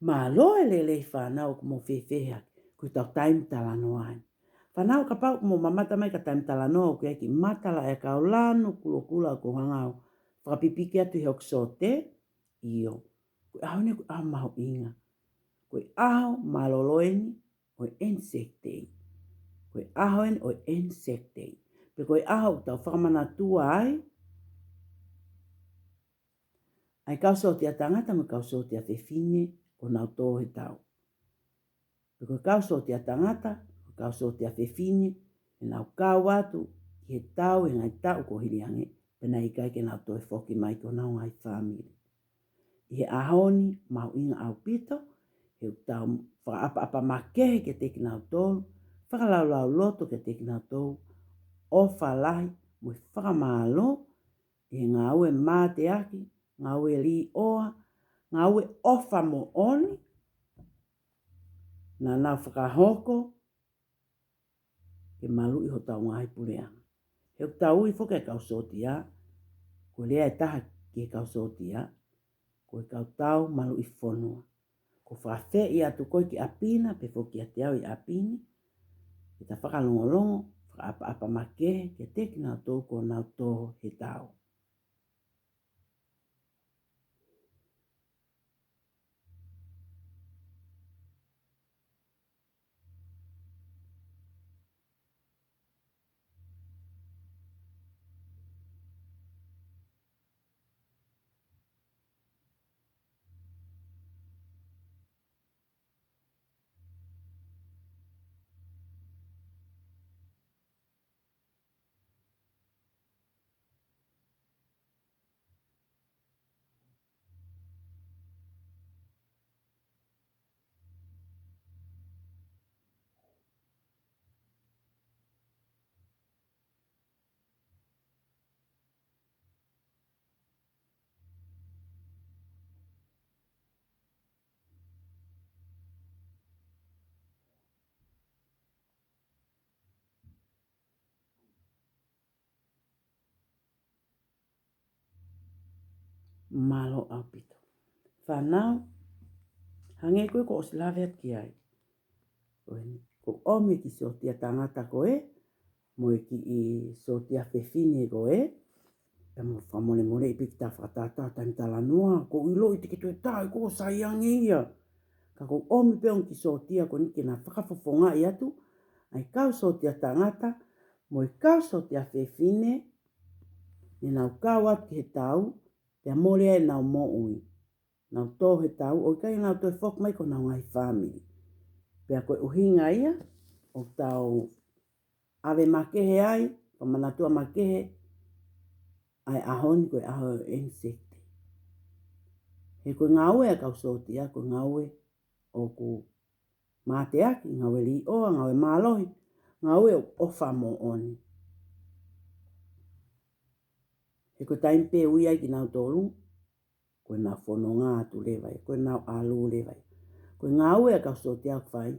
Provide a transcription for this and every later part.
Ma loe le whanau ko mo whewhea ko tau taim talano ai. Whanau ka pau mo mamata mai ka taim talano ko ki matala e ka lanu kula ko hangau. Whakapipiki atu he oksote io. Ko aho ne ko aho maho inga. Ko aho maloloeni o insektei. Ko aho en o insektei. Pe ko aho tau whakamana tua ai. Ai kauso tia tangata mo kauso tia whewhine o nau tō he tau. Ko kauso tia tangata, ko kauso tia whewhine, e nau kau atu ki he tau e ngai tau ko hiriange, pena i kai ke nau tō e whoki mai ko nau ngai whamiri. I he ahoni, mau inga au pito, he tau whakaapa makehe ke teki nau tōru, whakalau loto ke teki nau tōru, o whalahi, mo i whakamalo, e ngā ue māte aki, ngā ue li oa, ngā ue ofa mo oni, na nau whakahoko, ke malu i ho tau ngai pureanga. He tau i whoke kau sotia, ko lea e taha ki kau sotia, ko kau tau malu i whonua. Ko whawhe i atu koi ki apina, pe whoki ati au i apini, ki ta whakalongolongo, whakaapa makehe, ke teki nau tō ko nau tō he tau. Malo au pito. Whanau, hange koe ko oslavet ki ai. Ko omi ki sotia tangata koe, mo ki i sotia whewhine koe, e mo whamone more i piki ta whakatata taim tala noa, ko ilo i tiki tue tai, ko saiangi ia. Ka ko omi peon ki sotia ko niki na whakafofonga i atu, ai kau sotia tangata, mo i kau sotia whewhine, ni nau kau atu ki he tau, te amore ai nau mo ui. Nau tō he tau, o kai nau tō e whok mai ko nau ngai whamiri. Pea koe uhinga ia, o tau ave makehe ai, o manatua makehe, ai ahoni koe aho insekte. He koe ngaue a kau sotia, koe ngaue o ku mate aki, ngaue li oa, ngaue malohi, ngaue o ofa mo oni. He koe taimpe ui ai ki nau tōru, koe nau whono ngā tu lewai, koe nau alu lewai. Koe ngaue a kau sotia au whai,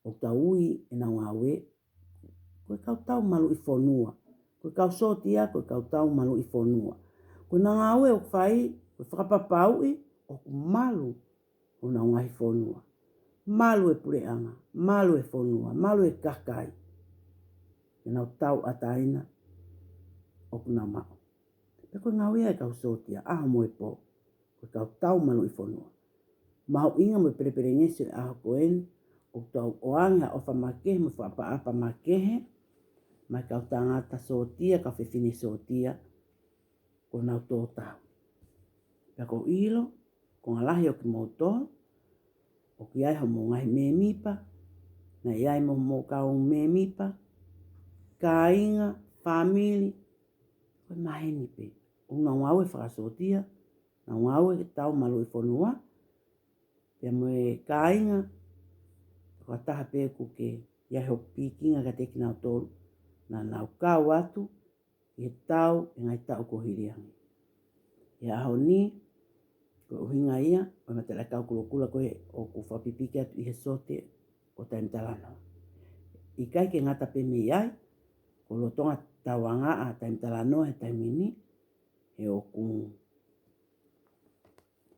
o tau ui e nau ngaue, koe kau tau malu i whonua. Koe kau sotia, koe kau tau malu i whonua. Koe nau ngaue o whai, koe whakapapau i, o ku malu o nau ngai whonua. Malu e pureanga, malu e whonua, malu e kakai. E nau tau ataina, o ku nau mao. E koe ngaue e kau sotia, aho mo e po. Koe kau tau malu i whonua. Maho inga mo pere ngese aho koeni, o tau oanga ofa makehe, mo whaapa makehe, mai kau tangata sotia, ka whewhine sotia, ko nau tō tau. Pea ko ilo, ko ngalahi o ki mauto, o ki ai ho mo ngai me mipa, na iai mo kau me mipa, ka inga, family, koe maheni pe. O ngau ngau e whakasotia, ngau ngau e tau malu i whonua, pea mo e ka inga, ko taha pe kuke, iai ho pikinga ka teki nau tōru, na nau kau atu, i he tau, e ngai tau ko hiriangi. E aho ni, ko uhinga ia, o matela kau kula koe, o ku whapipiki atu i he sote, o taim talana. I kai ke ngata pe me iai, ko lotonga tawanga a taim talano he taim ini, he o ku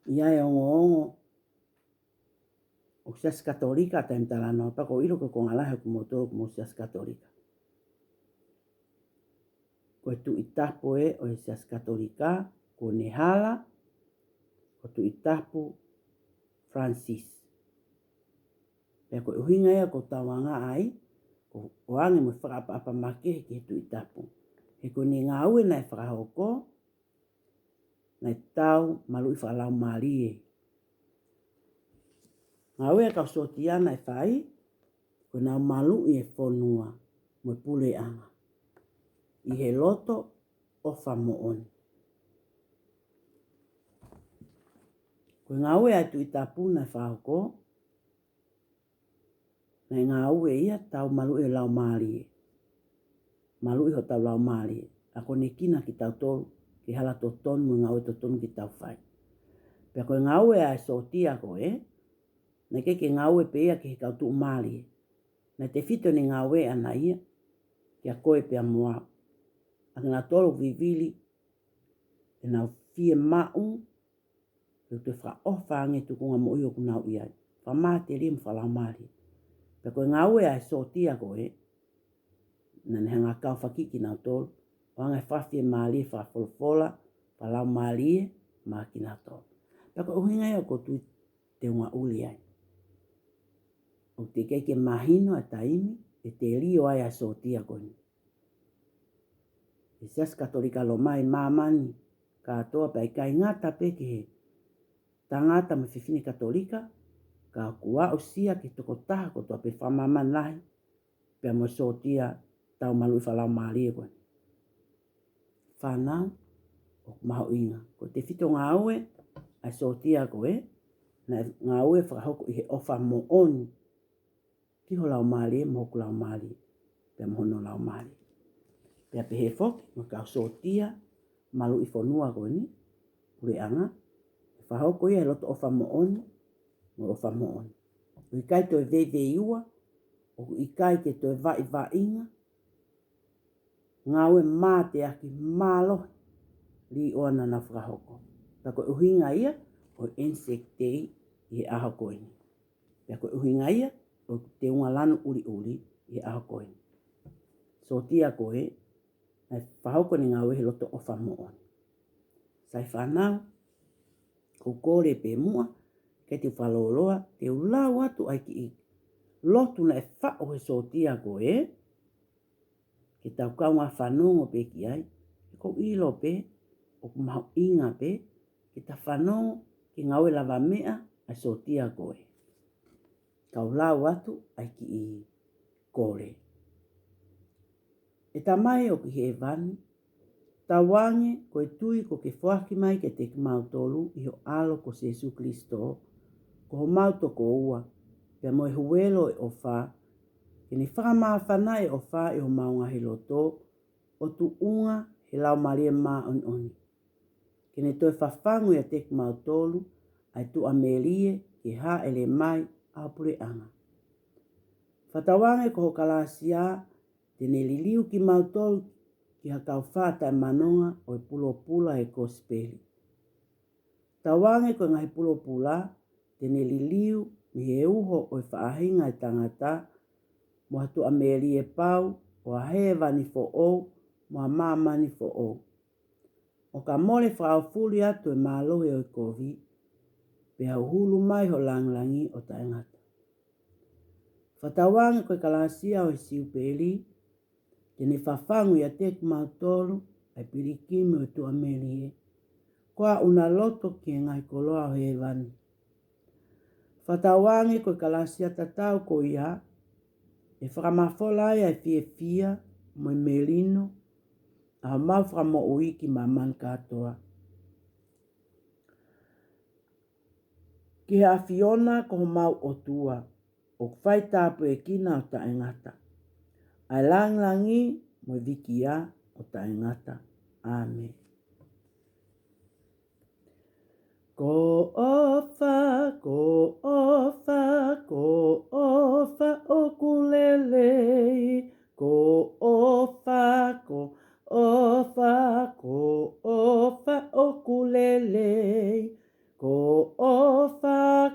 iai ongo, sias katolika ta mtalano pa ko ilo ko ngala ko moto ko sias katolika ko tu itapo o sias katolika ko nehala ko tu itapo Francis pe ko uhinga ya ko tawanga ai ko wangi mo fra apa make ke tu itapo e ko ni ngawe na fra hoko na tau malu fa la marie ngawe ka sotiana e fai ko na malu e fonua mo pule anga i he loto o famoon ko ngawe atu itapu na fa hoko na ngawe ia tau malu e la marie malu i ho tau la marie ako ne kina ki tau tolu ki hala toton mo ngawe toton ki tau fai pe ko ngawe a sotia ko na ke ngawe pe ia ki kau tu mali na te fito ni ngawe ana ia ki a koe pe a moa aka na tolu vivili e na fie mau e te fra ofa ange tu kunga mo iyo kunau ia fa mate lim fa la mali pe ko ngawe a sotia ko na ne hanga kau fakiki na tolu wanga fafie mali fa folfola fa la mali ma ki na tolu pe ko uhinga ia ko tu te unga uli ai o te keke mahino a taimi e te rio ai a sotia koni. E sias katolika lo mai mamani ka atoa pa ikai ngata peke he. Tangata me fifini katolika ka kua o sia ki toko taha ko toa pe whamaman lahi pe mo sotia tau malu i whalau maari e koni. Whanau o maho inga. Ko te fito ngā ue a sotia koe na ngā ue whakahoko i he ofa mo oni ki ho lau maari mo hoku lau maari pe mo hono lau maari. Pe ape he foki ma ka sotia malu i whanua koe ni ure anga whahoko ia he loto ofa mo oni mo ofa mo oni. O ikai to e veve iua o ikai te to e va inga ngā ue mā te aki malo li oana na whakahoko. Ta koe uhinga ia o insect day i he aho koe ni. Ta koe uhinga ia o te unga lanu uri uri i aho koe. So tia koe, na whahoko ni ngā wehe loto o whamoon. Sai whanau, ko kore pe mua, ke te whaloloa, te ulau atu ai ki i. Lotu na e whao he so tia koe, ke tau kaunga whanongo pe ki ai, ko ilo pe, o kumaho inga pe, ke ta whanongo ki ngā we lava mea, ai so tia koe. Kau lau atu ai ki i kore. E ta mai o ki he vani, ta wange ko e tui ko ke whaki mai ke te mau tolu i ho alo ko se Jesu Kristo, ko ho mau to ko ua, pe mo e huelo e o wha, ke ni whakamā whanai o wha e o maunga he loto, o tu unga he lau maria mā on oni. Ke ne toi whawhangu i a te mau tolu, ai tu amelie ke ha ele mai a pure anga. Whatawange ko ho kalasia, tene liliu ki mautolu ki hakau whata e manonga o e pulo pula e kospeli. Tawange ko ngahi pulo pula, tene liliu mi he uho o e whaahinga e tangata, mo hatu ameli e pau, o a hewa ni fo o, mo a mama ni fo o. O ka mole whaafuri atu e mālohe o e kovi, pe hau hulu mai ho langlangi o taingata. Whatawange ko e kalasia o e siupeli, tene whawhangu i a te kumautolu, ai pirikimi o tu amelie. Koa una loto ki e ngai koloa o he vani. Whatawange ko e kalasia tatau ko ia, e whakamafolai ai fie fia, mo e melino, a mau whakamo uiki ma man katoa. Ki a Fiona ko mau o tua, o kwhai tāpu e kina o taengata. Ai langlangi mo vikia o taengata. Amen. Ko ofa, o kulelei. Ko ofa, o kulelei. Ko ofa,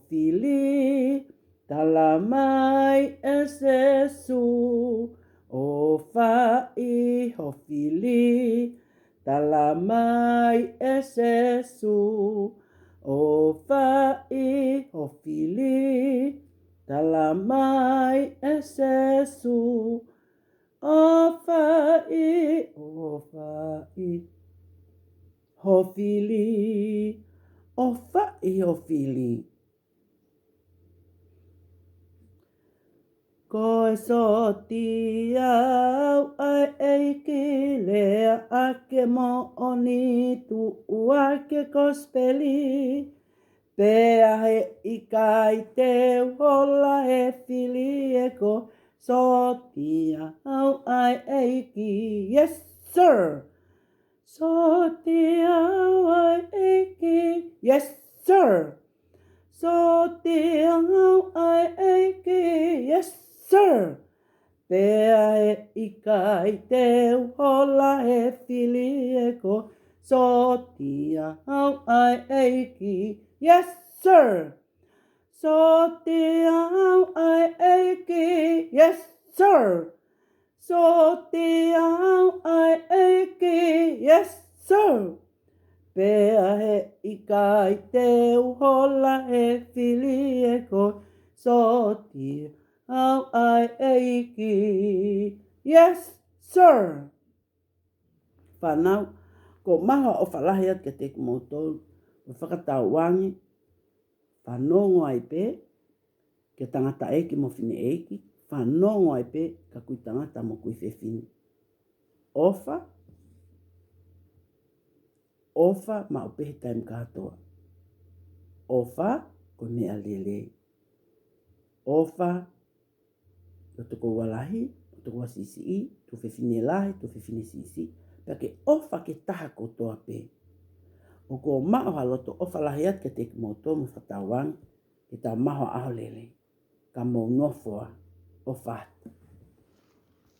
fili, tala mai e sesu. O fai ho fili, tala mai e sesu. O fai ho fili, tala mai e sesu. O fai ho fili, o fai ho fili. Ko e soti au ai eiki lea ake mo oni tu uake kospeli. Pea he ikai te hola e fili e ko soti au ai eiki. Yes, sir. Soti au ai eiki. Yes, sir. Soti au ai eiki. Yes, sir. Pea e ikai te uhola e fili e ko soti au ai eiki. Yes, sir. Soti au ai eiki. Yes, sir. Soti au ai eiki. Yes, sir. Pea he ikai te uhola e fili e ko soti au ai eiki. Yes, sir. Whanau, ko maha o whalahi at ke te kumotou, o whakatau wangi, whanongo ai pe, ke tangata eiki mo whine eiki, whanongo ai pe, ka kui tangata mo kui whewhini. Ofa ma o pehe taim katoa. Ofa ko mea lele. Ofa o toko walahi, o toko wasisi, tu whewhine lahi, tu whewhine sisi. Pake ofa ke taha kotoa pe. O ko mao haloto ofa lahi at ke te kumoto mo whatawang, ke ta maho aho lele. Ka mo nofoa ofa.